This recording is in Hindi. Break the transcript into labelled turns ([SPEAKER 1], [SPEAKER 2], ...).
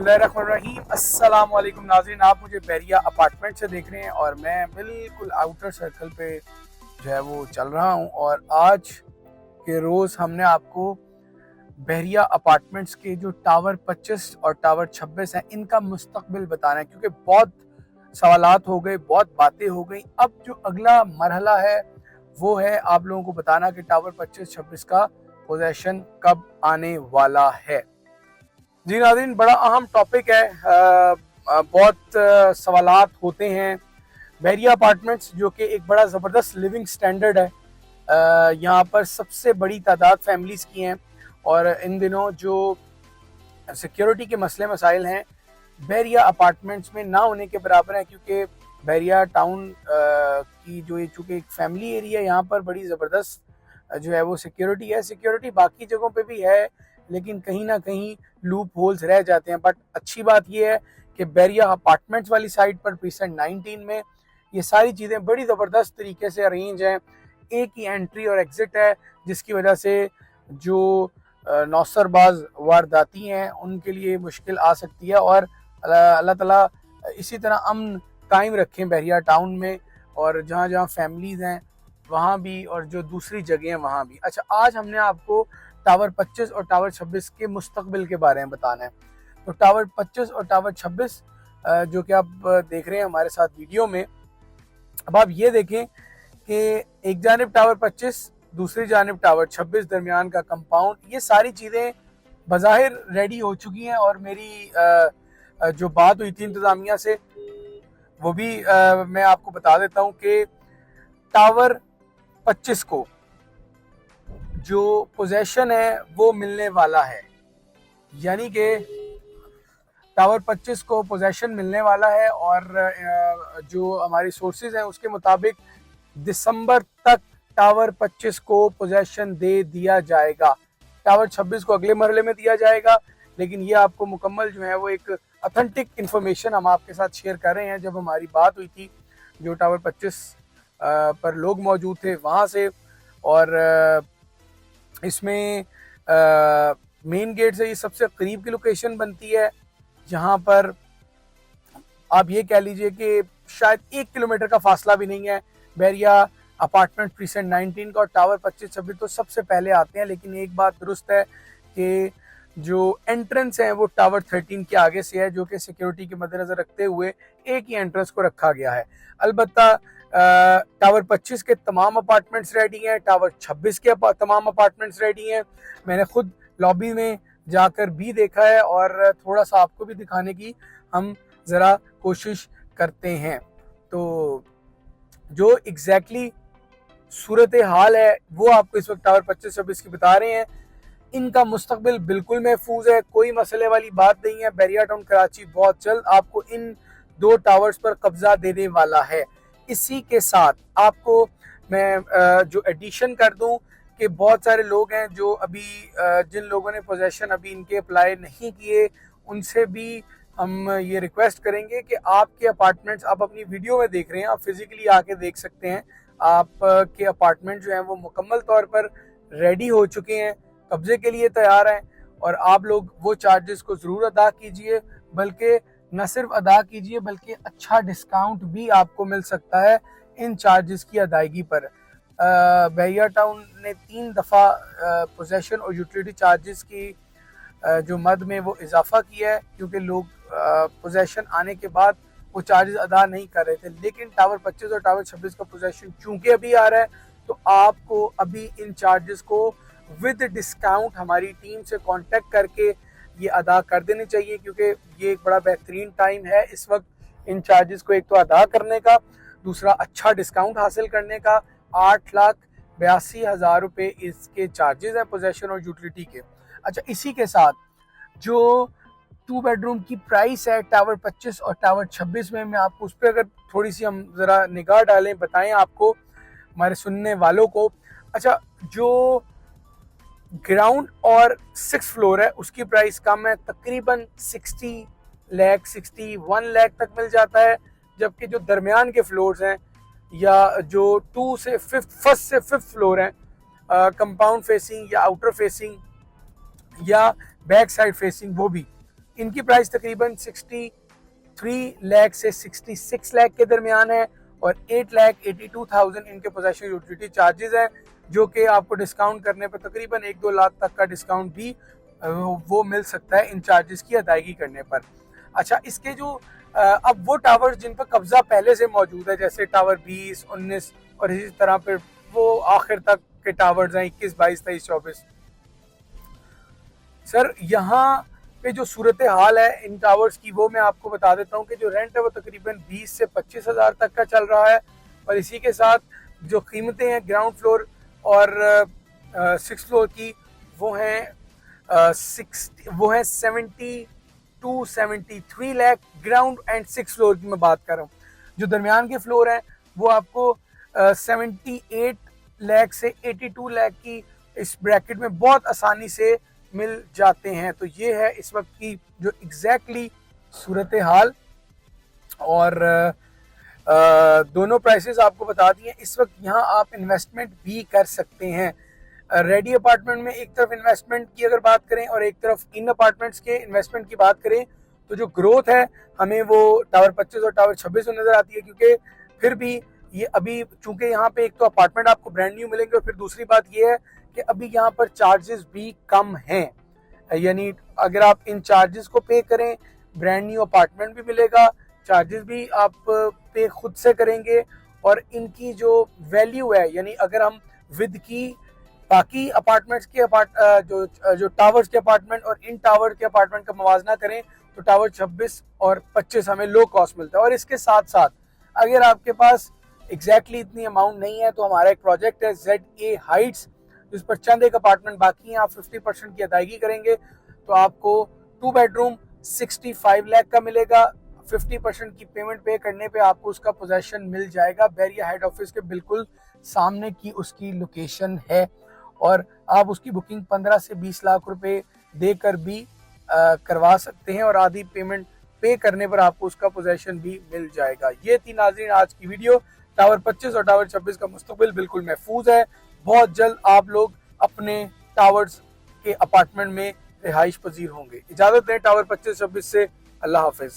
[SPEAKER 1] बिस्मिल्लाहिर्रहमानिर्रहीम। अस्सलाम वालेकुम नाज़रीन, आप मुझे बहरिया अपार्टमेंट से देख रहे हैं और मैं बिल्कुल आउटर सर्कल पे जो है वो चल रहा हूँ। और आज के रोज़ हमने आपको बहरिया अपार्टमेंट्स के जो टावर 25 और टावर 26 हैं इनका मुस्तकबिल बताना है, क्योंकि बहुत सवालात हो गए, बहुत बातें हो गई। अब जो अगला मरहला है वो है आप लोगों को बताना कि टावर 25-26 का पोजेशन कब आने वाला है। जी नाज़रीन, बड़ा अहम टॉपिक है। बहुत सवालात होते हैं। बहरिया अपार्टमेंट्स जो कि एक बड़ा ज़बरदस्त लिविंग स्टैंडर्ड है, यहाँ पर सबसे बड़ी तादाद फैमिलीज़ की हैं और इन दिनों जो सिक्योरिटी के मसले मसाइल हैं बहरिया अपार्टमेंट्स में ना होने के बराबर हैं, क्योंकि बहरिया टाउन की जो ये चूँकि एक फैमिली एरिया, यहाँ पर बड़ी ज़बरदस्त जो है वो सिक्योरिटी है। सिक्योरिटी बाकी जगहों पे भी है, लेकिन कहीं ना कहीं लूप होल्स रह जाते हैं। बट अच्छी बात यह है कि बहरिया अपार्टमेंट्स वाली साइड पर प्रीसेंट 19 में ये सारी चीज़ें बड़ी ज़बरदस्त तरीके से अरेंज हैं। एक ही एंट्री और एग्ज़िट है, जिसकी वजह से जो नौसरबाज वारदाती हैं उनके लिए मुश्किल आ सकती है। और अल्लाह ताला इसी तरह अमन कायम रखें बहरिया टाउन में, और जहाँ जहाँ फैमिलीज़ हैं वहाँ भी, और जो दूसरी जगह हैं वहाँ भी। अच्छा, आज हमने आपको टावर 25 और टावर 26 के मुस्तकबिल के बारे में बताना है। तो टावर 25 और टावर 26 जो कि आप देख रहे हैं हमारे साथ वीडियो में, अब आप ये देखें कि एक जानिब टावर 25, दूसरी जानिब टावर 26, दरमियान का कंपाउंड, ये सारी चीज़ें बज़ाहिर रेडी हो चुकी हैं। और मेरी जो बात हुई थी इंतज़ामिया से वो भी मैं आपको बता देता हूँ कि टावर 25 को जो पोजेशन है वो मिलने वाला है, यानी कि टावर 25 को पोजेशन मिलने वाला है। और जो हमारी सोर्सेज हैं उसके मुताबिक दिसंबर तक टावर 25 को पोजेशन दे दिया जाएगा। टावर 26 को अगले मरहले में दिया जाएगा, लेकिन ये आपको मुकम्मल जो है वो एक ऑथेंटिक इन्फॉर्मेशन हम आपके साथ शेयर कर रहे हैं। जब हमारी बात हुई थी जो टावर 25 पर लोग मौजूद थे वहाँ से, और इसमें मेन गेट से ये सबसे करीब की लोकेशन बनती है, जहाँ पर आप ये कह लीजिए कि शायद 1 किलोमीटर का फासला भी नहीं है। बहरिया अपार्टमेंट प्रीसेंट 19 का और टावर 25-26 तो सबसे पहले आते हैं, लेकिन एक बात दुरुस्त है कि जो एंट्रेंस है वो टावर 13 के आगे से है, जो कि सिक्योरिटी के मद्देनजर रखते हुए एक ही एंट्रेंस को रखा गया है। अलबत्ता टावर 25 के तमाम अपार्टमेंट्स रेडी हैं, टावर 26 के तमाम अपार्टमेंट्स रेडी हैं। मैंने खुद लॉबी में जाकर भी देखा है और थोड़ा सा आपको भी दिखाने की हम ज़रा कोशिश करते हैं। तो जो एग्जैक्टली सूरत हाल है वो आपको इस वक्त टावर 25-26 की बता रहे हैं। इनका मुस्तकबिल बिल्कुल महफूज है, कोई मसले वाली बात नहीं है। बहरिया टाउन कराची बहुत जल्द आपको इन 2 टावर्स पर कब्जा देने वाला है। इसी के साथ आपको मैं जो एडिशन कर दूं कि बहुत सारे लोग हैं जो अभी जिन लोगों ने पोजेशन अभी इनके अप्लाई नहीं किए, उनसे भी हम ये रिक्वेस्ट करेंगे कि आपके अपार्टमेंट्स आप अपनी वीडियो में देख रहे हैं, आप फिजिकली आके देख सकते हैं। आपके अपार्टमेंट जो हैं वो मुकम्मल तौर पर रेडी हो चुके हैं, कब्जे के लिए तैयार हैं। और आप लोग वो चार्जेस को ज़रूर अदा कीजिए, बल्कि न सिर्फ अदा कीजिए बल्कि अच्छा डिस्काउंट भी आपको मिल सकता है इन चार्जेस की अदायगी पर। बहरिया टाउन ने 3 दफ़ा पोजेशन और यूटिलिटी चार्जेस की जो मद में वो इजाफा किया है, क्योंकि लोग पोजेशन आने के बाद वो चार्जेस अदा नहीं कर रहे थे। लेकिन टावर 25 और टावर 26 का पोजेशन चूंकि अभी आ रहा है, तो आपको अभी इन चार्जेस को विद डिस्काउंट हमारी टीम से कांटेक्ट करके ये अदा कर देने चाहिए, क्योंकि ये एक बड़ा बेहतरीन टाइम है इस वक्त इन चार्जेस को एक तो अदा करने का, दूसरा अच्छा डिस्काउंट हासिल करने का। 8,82,000 रुपये इसके चार्जेस हैं पोजेशन और यूटिलिटी के। अच्छा, इसी के साथ जो 2 बेडरूम की प्राइस है टावर 25 और टावर 26 में, मैं आपको उस पर अगर थोड़ी सी हम ज़रा निगाह डालें, बताएं आपको हमारे सुनने वालों को। अच्छा, जो ग्राउंड और 6 फ्लोर है उसकी प्राइस कम है, तकरीबन 60 लाख 61 लाख तक मिल जाता है। जबकि जो दरमियान के फ्लोर्स हैं या जो 2 से 5th फर्स्ट से 5th फ्लोर हैं, कंपाउंड फेसिंग या आउटर फेसिंग या बैक साइड फेसिंग, वो भी इनकी प्राइस तकरीबन 63 लाख से 66 लाख के दरमियान है और 8,82,000 इनके पोजेशन यूटिलिटी चार्जेस हैं, जो कि आपको डिस्काउंट करने पर तकरीबन 1-2 लाख तक का डिस्काउंट भी वो मिल सकता है इन चार्जेस की अदायगी करने पर। अच्छा, इसके जो अब वो टावर जिन पर कब्जा पहले से मौजूद है, जैसे टावर 20, 19 और इसी तरह पर वो आखिर तक के टावर्स हैं 21, 22, 23, 24। सर यहाँ पे जो सूरत हाल है इन टावर्स की वो मैं आपको बता देता हूँ कि जो रेंट है वो तकरीबन 20 से 25 हज़ार तक का चल रहा है और इसी के साथ जो कीमतें हैं ग्राउंड फ्लोर और 6 फ्लोर की वो हैं 72-73 लाख ग्राउंड एंड 6 फ्लोर की मैं बात कर रहा हूँ। जो दरमियान के फ्लोर हैं वो आपको 78 लाख से 82 लाख की इस ब्रैकेट में बहुत आसानी से मिल जाते हैं। तो ये है इस वक्त की जो एग्जैक्टली सूरत हाल और दोनों प्राइसेस आपको बता दिए। इस वक्त यहाँ आप इन्वेस्टमेंट भी कर सकते हैं। रेडी अपार्टमेंट में एक तरफ इन्वेस्टमेंट की अगर बात करें और एक तरफ इन अपार्टमेंट्स के इन्वेस्टमेंट की बात करें तो जो ग्रोथ है हमें वो टावर 25 और टावर 26 में नजर आती है, क्योंकि फिर भी ये अभी चूंकि यहाँ पे एक तो अपार्टमेंट आपको ब्रांड न्यू मिलेंगे और फिर दूसरी बात ये है कि अभी यहाँ पर चार्जेस भी कम हैं, यानी अगर आप इन चार्जेस को पे करें ब्रांड न्यू अपार्टमेंट भी मिलेगा, चार्जेस भी आप पे खुद से करेंगे और इनकी जो वैल्यू है, यानी अगर हम विद की बाकी अपार्टमेंट्स के जो टावर्स के अपार्टमेंट और इन टावर के अपार्टमेंट का मुवाजना करें तो टावर 26 और 25 हमें लो कॉस्ट मिलता है। और इसके साथ साथ अगर आपके पास एग्जैक्टली इतनी अमाउंट नहीं है तो हमारा एक प्रोजेक्ट है ZA हाइट्स, जिस पर चंद एक अपार्टमेंट बाकी हैं, आप 50% की अदायगी करेंगे तो आपको 2 बेडरूम 65 लाख का मिलेगा। 50% की पेमेंट पे करने पे आपको उसका पोजेशन मिल जाएगा। बैरिया हेड ऑफिस के बिल्कुल सामने की उसकी लोकेशन है और आप उसकी बुकिंग 15 से 20 लाख रुपए देकर भी करवा सकते हैं और आधी पेमेंट पे करने पर आपको उसका पोजेशन भी मिल जाएगा। ये थी नाज़रीन आज की वीडियो। टावर 25 और टावर 26 का मुस्तकबिल बिल्कुल महफूज है। बहुत जल्द आप लोग अपने टावर्स के अपार्टमेंट में रिहाइश पजीर होंगे। इजाजत दें टावर 25-26 से। अल्लाह हाफिज।